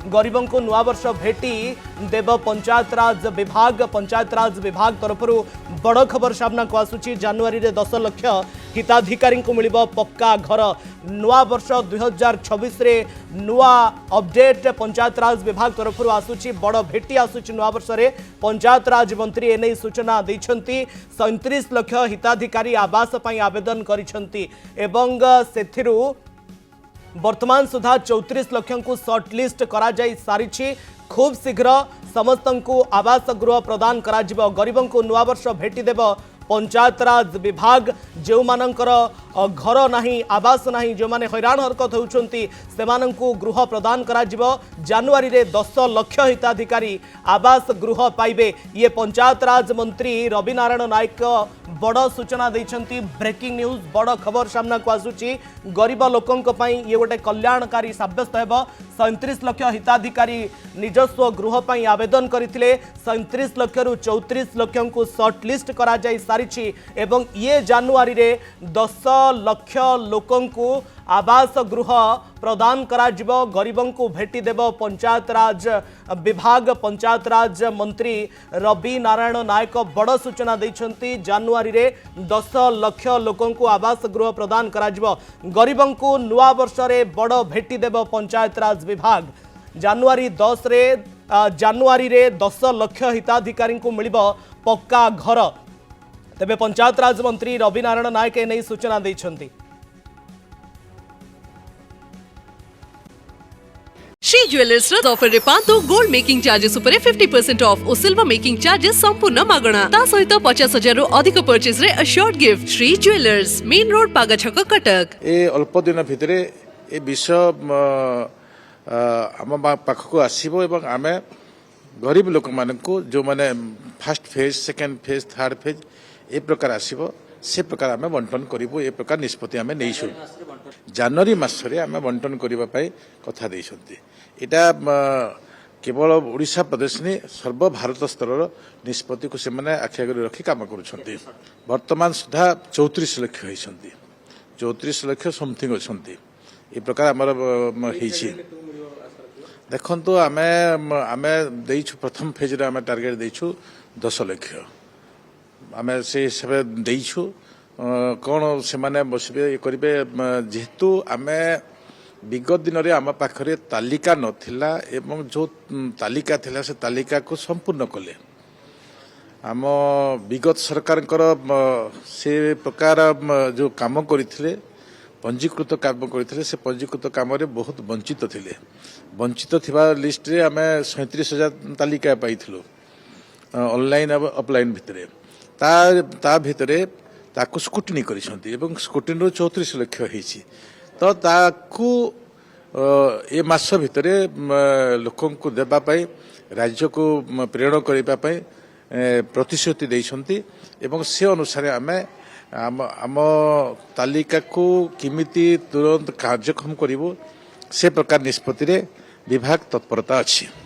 गरीबों को नुआ वर्ष भेटी देव पंचायतराज विभाग तरफ बड़ खबर सामना को आसुची। जनवरी रे 10 लाख हिताधिकारी को मिलिबो पक्का घर। नुआ वर्ष 2026 रे नुआ अपडेट पंचायतराज विभाग तरफ आसुची। बड़ भेटी आसुची नुआ वर्ष रे। पंचायतराज मंत्री एने सूचना दैछंती। 37 लाख हिताधिकारी आवास पई आवेदन करिसंती एवं सेथिरु वर्तमान सुधा 34 लाख को सर्टलिस्ट करा जाई सारिछि। खूब शीघ्र समस्त को आवास गृह प्रदान करा जिवो। गरीबों को नुआ वर्ष भेटी देव पंचायतराज विभाग। जो मानकर घर नहीं आवास नहीं जो माने हैरान हरकत होउछंती सेमानंकु गृह प्रदान करा जिवो। जनवरी रे 10 लाख हिताधिकारी आवास गृह पाइबे। ये पंचायतराज मंत्री रवि नारायण नायक बड़ सूचना दैछंती। ब्रेकिंग न्यूज बड़ खबर सामना को आसुची। गरीब लोकंक पई ये गोटे कल्याणकारी साब्यस्त हेबो। 37 लाख हिताधिकारी निजस्व गृह पई आवेदन करथिले। 37 लाख रु 34 लाख को सर्टलिस्ट करा जाई सारिछि एवं ये जनवरी रे 10 लाख लोकंकु आवास गृह प्रदान करा जिवो। गरीबों को भेटी देव पंचायतराज विभाग। पंचायतराज मंत्री रवि नारायण नायक बड़ सूचना दैछंती। जनवरी रे 10 लाख लोकों को आवास गृह प्रदान करा जिवो। गरीबों को नुआ वर्ष रे बड़ भेटी देव पंचायतराज विभाग। जनवरी 10 लाख हिताधिकारी को मिलिबो पक्का घर। तेबे पंचायतराज मंत्री रवि नारायण नायक एने सूचना दैछंती। श्री ज्वेलर्स ऑफर रे पांतो गोल्ड मेकिंग चार्जेस ऊपर 50% ऑफ और सिल्वर मेकिंग चार्जेस संपूर्ण मागणा। ता सहित 50,000 रु अधिक परचेस रे assured gift. Shri jewellers main road पागाछक कटक। ए अल्प दिन भितरे ए विषय आम पाखक आसीबो एवं आमे गरीब लोक मानकु जो माने first phase second phase third phase A प्रकार आसीबो से प्रकार आमे बंटन करिवो। ए प्रकार निष्पत्ति आमे नेइछु। जनवरी मासरे आमे बंटन करिबा पई कथा दैछंती। एटा केवल ओडिशा प्रदेश ने सर्व भारत स्तर निष्पत्ति को से माने आखि आगे रखी काम करूछंती। वर्तमान सुधा 34 लाख होइछंती। 34 लाख समथिंग अछंती। ए प्रकार हमर हेछि। देखंतु आमे दैछु प्रथम फेज रे आमे टार्गेट दैछु 10 लाख। आमे से हिसाब दैछु कौन से माने बसबे करिवे। जेहेतु आमे विगत दिन रे आम पाखरे तालिका नथिला एवं जो तालिका थिला से तालिका को संपूर्ण कले। आम विगत सरकार से प्रकार जो काम करथिले पंजीकृत काम करथिले से पंजीकृत काम रे बहुत वंचित थिले। वंचित थिबा लिस्ट रे आमे 37,000 तालिका पाइथिलु ऑनलाइन और ऑफलाइन भितरे। ता भितरे ताकू स्क्रूटिनी करिसंती एवं स्क्रूटिनी 34 लाख होईछि। तो ताकू ए मास भितरे लोकों को देबा पई राज्य को प्रेरण करिबा पई प्रतिश्रुति दैछंती एवं से अनुसार आमे आम तालिका को किमिति तुरंत कार्यक्रम करिवो से प्रकार निष्पत्ति रे विभाग तत्परता अछि।